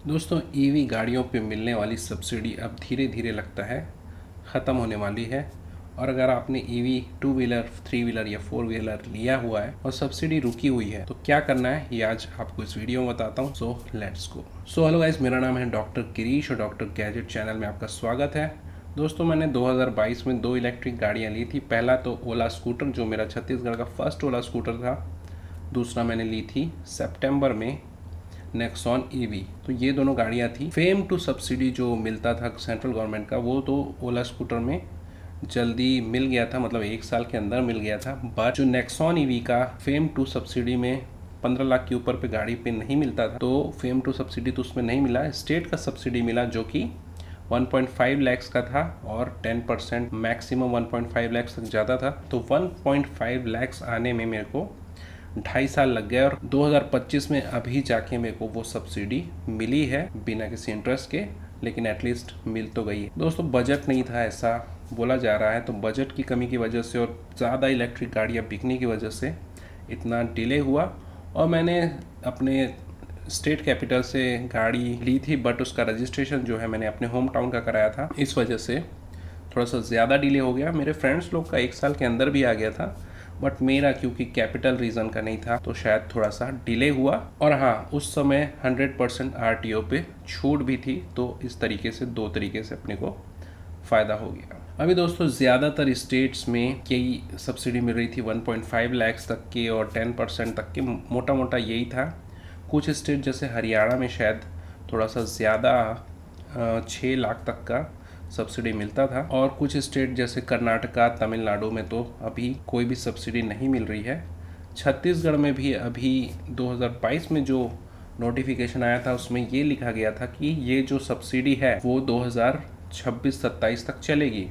दोस्तों ईवी गाड़ियों पे मिलने वाली सब्सिडी अब धीरे धीरे लगता है ख़त्म होने वाली है। और अगर आपने EV two wheeler, three wheeler या फोर व्हीलर लिया हुआ है और सब्सिडी रुकी हुई है तो क्या करना है ये आज आपको इस वीडियो में बताता हूँ। So let's go. So hello guys, मेरा नाम है डॉक्टर किरीश और डॉक्टर गैजेट चैनल में आपका स्वागत है। दोस्तों मैंने 2022 में 2 इलेक्ट्रिक गाड़ियाँ ली थी। पहला तो ओला स्कूटर, जो मेरा छत्तीसगढ़ का फर्स्ट ओला स्कूटर था। दूसरा मैंने ली थी सितंबर में नेक्सॉन ईवी। तो ये दोनों गाड़ियाँ थी। फेम टू सब्सिडी जो मिलता था सेंट्रल गवर्नमेंट का, वो तो ओला स्कूटर में जल्दी मिल गया था, मतलब 1 साल के अंदर मिल गया था। बट जो नेक्सॉन ईवी का फेम टू सब्सिडी में 15 लाख के ऊपर पे गाड़ी पे नहीं मिलता था, तो फेम टू सब्सिडी तो उसमें नहीं मिला। स्टेट का सब्सिडी मिला जो कि 1.5 लैक्स का था और 10% मैक्सिमम 1.5 लैक्स तक ज़्यादा था। तो 1.5 लैक्स आने में मेरे को 2.5 साल लग गए और 2025 में अभी जाके मेरे को वो सब्सिडी मिली है बिना किसी इंटरेस्ट के, लेकिन एटलीस्ट मिल तो गई है। दोस्तों बजट नहीं था ऐसा बोला जा रहा है, तो बजट की कमी की वजह से और ज़्यादा इलेक्ट्रिक गाड़ियाँ बिकने की वजह से इतना डिले हुआ। और मैंने अपने स्टेट कैपिटल से गाड़ी ली थी, बट उसका रजिस्ट्रेशन जो है मैंने अपने होम टाउन का कराया था। इस वजह से थोड़ा सा ज़्यादा डिले हो गया। मेरे फ्रेंड्स लोग का 1 साल के अंदर भी आ गया था, बट मेरा क्योंकि कैपिटल रीज़न का नहीं था तो शायद थोड़ा सा डिले हुआ। और हाँ, उस समय 100% आरटीओ पे छूट भी थी, तो इस तरीके से 2 तरीके से अपने को फ़ायदा हो गया। अभी दोस्तों ज़्यादातर स्टेट्स में यही सब्सिडी मिल रही थी 1.5 लैक्स तक की और 10% तक के, मोटा मोटा यही था। कुछ स्टेट जैसे हरियाणा में शायद थोड़ा सा ज़्यादा 6 लाख तक का सब्सिडी मिलता था, और कुछ स्टेट जैसे कर्नाटका, तमिलनाडु में तो अभी कोई भी सब्सिडी नहीं मिल रही है। छत्तीसगढ़ में भी अभी 2022 में जो नोटिफिकेशन आया था उसमें ये लिखा गया था कि ये जो सब्सिडी है वो 2026-27 तक चलेगी।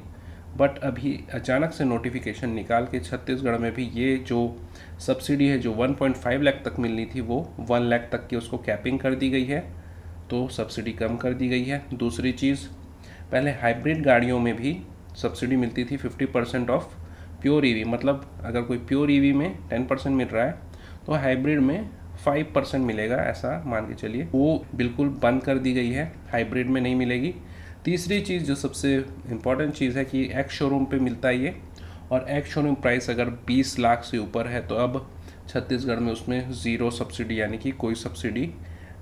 बट अभी अचानक से नोटिफिकेशन निकाल के छत्तीसगढ़ में भी ये जो सब्सिडी है जो 1.5 लाख तक मिलनी थी वो 1 लाख तक की उसको कैपिंग कर दी गई है, तो सब्सिडी कम कर दी गई है। दूसरी चीज़, पहले हाइब्रिड गाड़ियों में भी सब्सिडी मिलती थी 50% ऑफ प्योर ईवी, मतलब अगर कोई प्योर ईवी में 10% मिल रहा है तो हाइब्रिड में 5% मिलेगा, ऐसा मान के चलिए। वो बिल्कुल बंद कर दी गई है, हाइब्रिड में नहीं मिलेगी। तीसरी चीज़ जो सबसे इम्पॉर्टेंट चीज़ है कि एक्स शोरूम पे मिलता है ये, और एक्स शोरूम प्राइस अगर 20 लाख से ऊपर है तो अब छत्तीसगढ़ में उसमें ज़ीरो सब्सिडी, यानी कि कोई सब्सिडी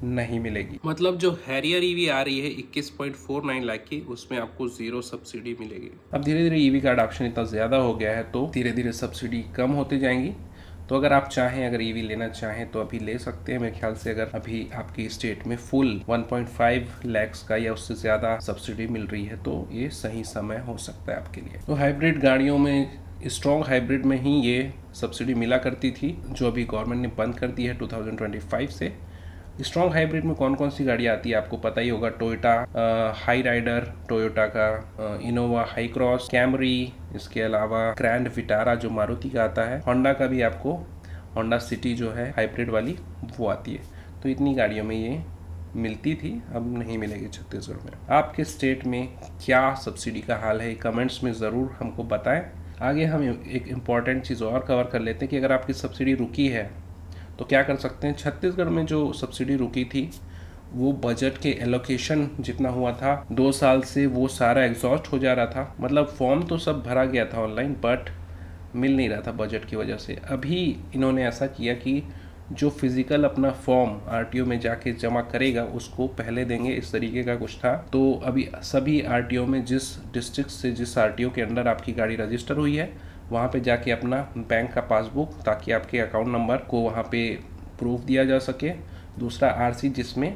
नहीं मिलेगी। मतलब जो हैरियर ईवी आ रही है 21.49 लाख की, उसमें आपको ज़ीरो सब्सिडी मिलेगी। अब धीरे धीरे ईवी का अडॉप्शन इतना ज़्यादा हो गया है तो धीरे धीरे सब्सिडी कम होती जाएंगी। तो अगर आप चाहें, अगर ईवी लेना चाहें तो अभी ले सकते हैं। मेरे ख्याल से अगर अभी आपकी स्टेट में फुल 1.5 लैक्स का या उससे ज़्यादा सब्सिडी मिल रही है तो ये सही समय हो सकता है आपके लिए। तो हाइब्रिड गाड़ियों में, स्ट्रॉन्ग हाइब्रिड में ही ये सब्सिडी मिला करती थी, जो अभी गवर्नमेंट ने बंद कर दी है 2025 से। स्ट्रॉन्ग हाइब्रिड में कौन कौन सी गाड़ियाँ आती है आपको पता ही होगा। टोयोटा हाई राइडर, टोयोटा का इनोवा हाई क्रॉस, कैमरी, इसके अलावा ग्रैंड विटारा जो मारुति का आता है, होंडा का भी आपको होंडा सिटी जो है हाइब्रिड वाली वो आती है। तो इतनी गाड़ियों में ये मिलती थी, अब नहीं मिलेगी छत्तीसगढ़ में। आपके स्टेट में क्या सब्सिडी का हाल है, कमेंट्स में ज़रूर हमको बताएं। आगे हम एक इम्पॉर्टेंट चीज़ और कवर कर लेते हैं कि अगर आपकी सब्सिडी रुकी है तो क्या कर सकते हैं। छत्तीसगढ़ में जो सब्सिडी रुकी थी वो बजट के एलोकेशन जितना हुआ था 2 साल से वो सारा एग्जॉस्ट हो जा रहा था, मतलब फॉर्म तो सब भरा गया था ऑनलाइन, बट मिल नहीं रहा था बजट की वजह से। अभी इन्होंने ऐसा किया कि जो फिजिकल अपना फॉर्म आरटीओ में जाके जमा करेगा उसको पहले देंगे, इस तरीके का कुछ था। तो अभी सभी आरटीओ में, जिस डिस्ट्रिक्ट से जिस आरटीओ के अंडर आपकी गाड़ी रजिस्टर हुई है, वहाँ पे जाके अपना बैंक का पासबुक, ताकि आपके अकाउंट नंबर को वहाँ पे प्रूफ दिया जा सके। दूसरा आरसी जिसमें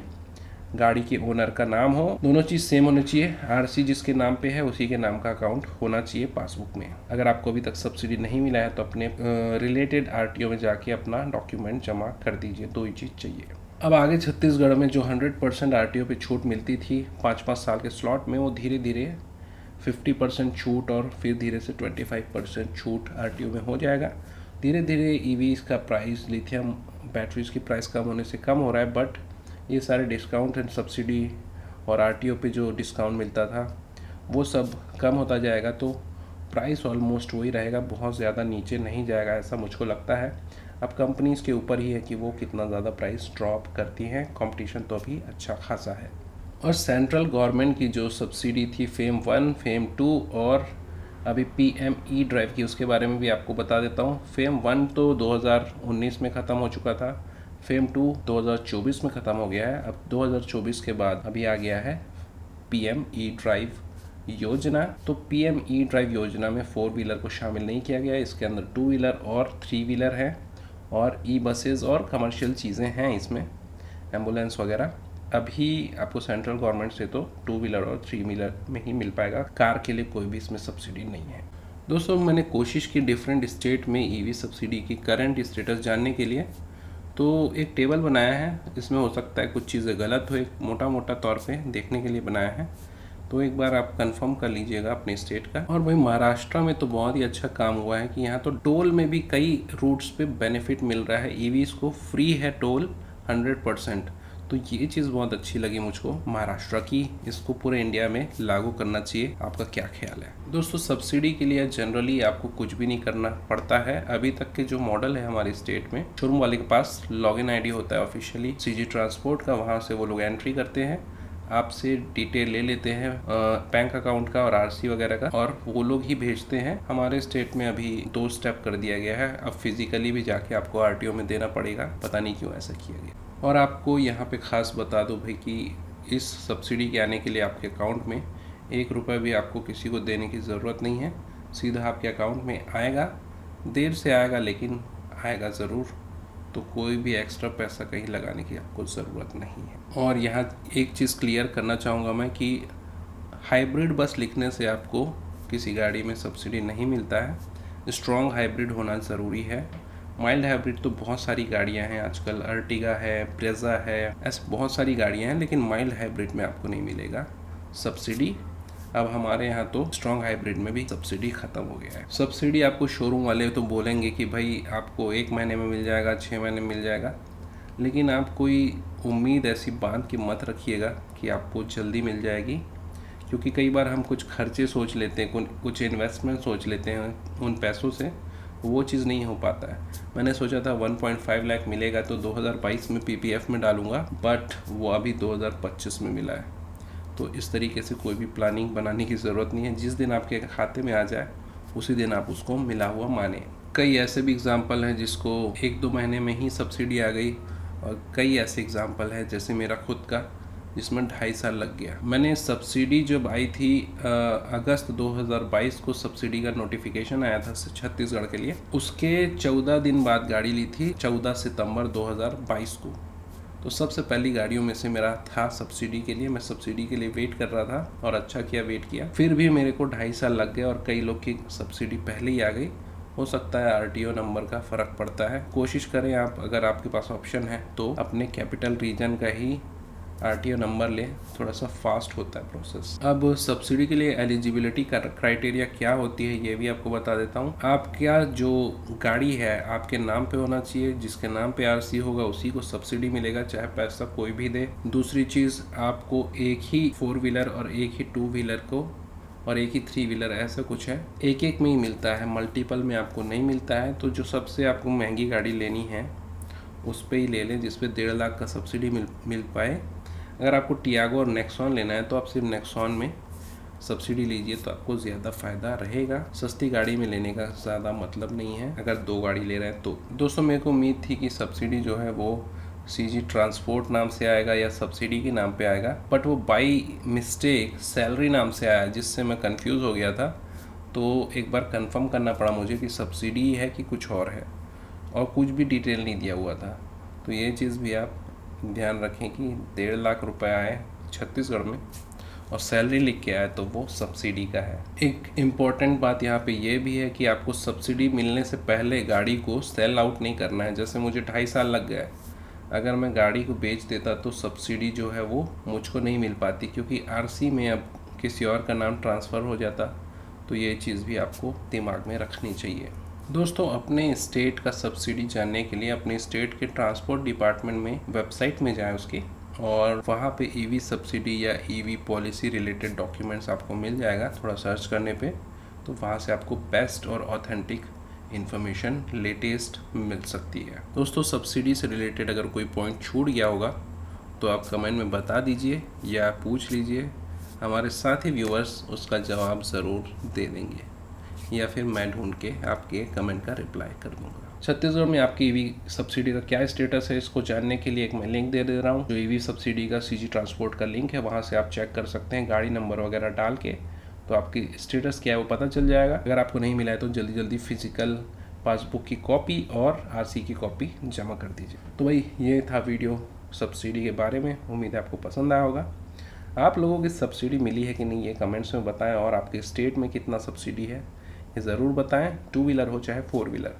गाड़ी के ओनर का नाम हो, दोनों चीज़ सेम होनी चाहिए। आरसी जिसके नाम पे है उसी के नाम का अकाउंट होना चाहिए पासबुक में। अगर आपको अभी तक सब्सिडी नहीं मिला है तो अपने रिलेटेड आरटीओ में जाके अपना डॉक्यूमेंट जमा कर दीजिए, 2 ही चीज़ चाहिए। अब आगे छत्तीसगढ़ में जो 100% आरटीओ पे छूट मिलती थी 5-5 साल के स्लॉट में, वो धीरे धीरे 50% छूट और फिर धीरे से 25% छूट आरटीओ में हो जाएगा। धीरे धीरे ईवीज़ का प्राइस, लिथियम बैटरीज की प्राइस कम होने से कम हो रहा है, बट ये सारे डिस्काउंट एंड सब्सिडी और आरटीओ पे जो डिस्काउंट मिलता था वो सब कम होता जाएगा, तो प्राइस ऑलमोस्ट वही रहेगा, बहुत ज़्यादा नीचे नहीं जाएगा ऐसा मुझको लगता है। अब कंपनीज़ के ऊपर ही है कि वो कितना ज़्यादा प्राइस ड्रॉप करती हैं। कंपटीशन तो अभी अच्छा खासा है। और सेंट्रल गवर्नमेंट की जो सब्सिडी थी फेम 1, फेम 2 और अभी PME ड्राइव की, उसके बारे में भी आपको बता देता हूँ। फेम 1 तो 2019 में ख़त्म हो चुका था, फेम 2 2024 में ख़त्म हो गया है। अब 2024 के बाद अभी आ गया है PME ड्राइव योजना। तो PME ड्राइव योजना में 4 व्हीलर को शामिल नहीं किया गया है, इसके अंदर 2 व्हीलर और 3 व्हीलर है और बसेस और कमर्शियल चीज़ें हैं इसमें, एम्बुलेंस वगैरह। अभी आपको सेंट्रल गवर्नमेंट से तो 2 व्हीलर और 3 व्हीलर में ही मिल पाएगा, कार के लिए कोई भी इसमें सब्सिडी नहीं है। दोस्तों, मैंने कोशिश की डिफरेंट स्टेट में EV सब्सिडी की करंट स्टेटस जानने के लिए, तो एक टेबल बनाया है। इसमें हो सकता है कुछ चीज़ें गलत हो, एक मोटा तौर पे देखने के लिए बनाया है, तो एक बार आप कंफर्म कर लीजिएगा अपने स्टेट का। और भाई महाराष्ट्र में तो बहुत ही अच्छा काम हुआ है कि यहाँ तो टोल में भी कई रूट्स पे बेनिफिट मिल रहा है, EVs को फ्री है टोल 100%। तो ये चीज़ बहुत अच्छी लगी मुझको महाराष्ट्र की, इसको पूरे इंडिया में लागू करना चाहिए। आपका क्या ख्याल है? दोस्तों, सब्सिडी के लिए जनरली आपको कुछ भी नहीं करना पड़ता है। अभी तक के जो मॉडल है हमारे स्टेट में, शोरूम वाले के पास लॉगिन ID होता है ऑफिशियली CG ट्रांसपोर्ट का, वहाँ से वो लोग एंट्री करते हैं, आपसे डिटेल ले लेते हैं बैंक अकाउंट का और RC वगैरह का, और वो लोग ही भेजते हैं। हमारे स्टेट में अभी 2 स्टेप कर दिया गया है, अब फिजिकली भी जाके आपको RTO में देना पड़ेगा, पता नहीं क्यों ऐसा किया गया। और आपको यहाँ पे ख़ास बता दो भाई कि इस सब्सिडी के आने के लिए आपके अकाउंट में 1 रुपये भी आपको किसी को देने की ज़रूरत नहीं है, सीधा आपके अकाउंट में आएगा। देर से आएगा लेकिन आएगा ज़रूर, तो कोई भी एक्स्ट्रा पैसा कहीं लगाने की आपको ज़रूरत नहीं है। और यहाँ एक चीज़ क्लियर करना चाहूँगा मैं कि हाइब्रिड बस लिखने से आपको किसी गाड़ी में सब्सिडी नहीं मिलता है, स्ट्रॉन्ग हाइब्रिड होना ज़रूरी है। माइल्ड हाइब्रिड तो बहुत सारी गाड़ियां हैं आजकल, अर्टिगा है, ब्रेजा है, ऐसे बहुत सारी गाड़ियां हैं, लेकिन माइल्ड हाइब्रिड में आपको नहीं मिलेगा सब्सिडी। अब हमारे यहाँ तो स्ट्रॉन्ग हाइब्रिड में भी सब्सिडी ख़त्म हो गया है। सब्सिडी आपको शोरूम वाले तो बोलेंगे कि भाई आपको 1 महीने में मिल जाएगा, 6 महीने में मिल जाएगा, लेकिन आप कोई उम्मीद ऐसी बांध के मत रखिएगा कि आपको जल्दी मिल जाएगी, क्योंकि कई बार हम कुछ खर्चे सोच लेते हैं, कुछ इन्वेस्टमेंट सोच लेते हैं उन पैसों से, वो चीज़ नहीं हो पाता है। मैंने सोचा था 1.5 लाख मिलेगा तो 2022 में PPF में डालूंगा, बट वो अभी 2025 में मिला है। तो इस तरीके से कोई भी प्लानिंग बनाने की ज़रूरत नहीं है, जिस दिन आपके खाते में आ जाए उसी दिन आप उसको मिला हुआ माने। कई ऐसे भी एग्जाम्पल हैं जिसको 1-2 महीने में ही सब्सिडी आ गई, और कई ऐसे एग्जाम्पल हैं जैसे मेरा खुद का, जिसमें 2.5 साल लग गया। मैंने सब्सिडी जब आई थी अगस्त 2022 को सब्सिडी का नोटिफिकेशन आया था छत्तीसगढ़ के लिए, उसके 14 दिन बाद गाड़ी ली थी, 14 सितंबर 2022 को। तो सबसे पहली गाड़ियों में से मेरा था सब्सिडी के लिए। मैं सब्सिडी के लिए वेट कर रहा था और अच्छा किया वेट किया। फिर भी मेरे को 2.5 साल लग गए और कई लोग की सब्सिडी पहले ही आ गई। हो सकता है RTO नंबर का फ़र्क पड़ता है। कोशिश करें आप, अगर आपके पास ऑप्शन है तो अपने कैपिटल रीजन का ही RTO नंबर ले, थोड़ा सा फास्ट होता है प्रोसेस। अब सब्सिडी के लिए एलिजिबिलिटी का क्राइटेरिया क्या होती है ये भी आपको बता देता हूँ। आपका जो गाड़ी है आपके नाम पे होना चाहिए, जिसके नाम पे RC होगा उसी को सब्सिडी मिलेगा, चाहे पैसा कोई भी दे। दूसरी चीज़, आपको एक ही 4 व्हीलर और एक ही 2 व्हीलर को और एक ही 3 व्हीलर, ऐसा कुछ है, एक में ही मिलता है, मल्टीपल में आपको नहीं मिलता है। तो जो सबसे आपको महंगी गाड़ी लेनी है उस पर ही ले लें, जिस पे 1.5 लाख का सब्सिडी मिल पाए। अगर आपको टियागो और नेक्सॉन लेना है तो आप सिर्फ नेक्सॉन में सब्सिडी लीजिए, तो आपको ज़्यादा फ़ायदा रहेगा। सस्ती गाड़ी में लेने का ज़्यादा मतलब नहीं है अगर 2 गाड़ी ले रहे हैं तो। दोस्तों, मेरे को उम्मीद थी कि सब्सिडी जो है वो CG ट्रांसपोर्ट नाम से आएगा या सब्सिडी के नाम पे आएगा, बट वो बाई मिस्टेक सैलरी नाम से आया, जिससे मैं कंफ्यूज हो गया था। तो एक बार कंफर्म करना पड़ा मुझे कि सब्सिडी है कि कुछ और है, और कुछ भी डिटेल नहीं दिया हुआ था। तो ये चीज़ भी आप ध्यान रखें कि 1.5 लाख रुपए आए छत्तीसगढ़ में और सैलरी लिख के आए तो वो सब्सिडी का है। एक इम्पॉर्टेंट बात यहाँ पे ये भी है कि आपको सब्सिडी मिलने से पहले गाड़ी को सेल आउट नहीं करना है। जैसे मुझे 2.5 साल लग गए, अगर मैं गाड़ी को बेच देता तो सब्सिडी जो है वो मुझको नहीं मिल पाती, क्योंकि RC में अब किसी और का नाम ट्रांसफ़र हो जाता। तो ये चीज़ भी आपको दिमाग में रखनी चाहिए। दोस्तों, अपने स्टेट का सब्सिडी जानने के लिए अपने स्टेट के ट्रांसपोर्ट डिपार्टमेंट में वेबसाइट में जाएं उसकी, और वहाँ पे EV सब्सिडी या EV पॉलिसी रिलेटेड डॉक्यूमेंट्स आपको मिल जाएगा। थोड़ा सर्च करने पे तो वहाँ से आपको बेस्ट और ऑथेंटिक इन्फॉर्मेशन लेटेस्ट मिल सकती है। दोस्तों, सब्सिडी से रिलेटेड अगर कोई पॉइंट छूट गया होगा तो आप कमेंट में बता दीजिए या पूछ लीजिए, हमारे साथी व्यूअर्स उसका जवाब ज़रूर दे देंगे या फिर मैं ढूंढ के आपके कमेंट का रिप्लाई कर दूंगा। छत्तीसगढ़ में आपकी ईवी सब्सिडी का क्या स्टेटस है, इसको जानने के लिए एक मैं लिंक दे रहा हूँ। जो ईवी सब्सिडी का सीजी ट्रांसपोर्ट का लिंक है, वहाँ से आप चेक कर सकते हैं गाड़ी नंबर वगैरह डाल के, तो आपकी स्टेटस क्या है वो पता चल जाएगा। अगर आपको नहीं मिला है तो जल्दी जल्दी फिजिकल पासबुक की कॉपी और आरसी की कॉपी जमा कर दीजिए। तो भाई ये था वीडियो सब्सिडी के बारे में, उम्मीद है आपको पसंद आया होगा। आप लोगों की सब्सिडी मिली है कि नहीं ये कमेंट्स में बताएं, और आपके स्टेट में कितना सब्सिडी है ये ज़रूर बताएं, 2 व्हीलर हो चाहे 4 wheeler.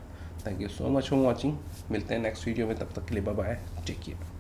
Thank you so much for watching. मिलते हैं नेक्स्ट वीडियो में, तब तक के लिए बाय बाय, टेक केयर।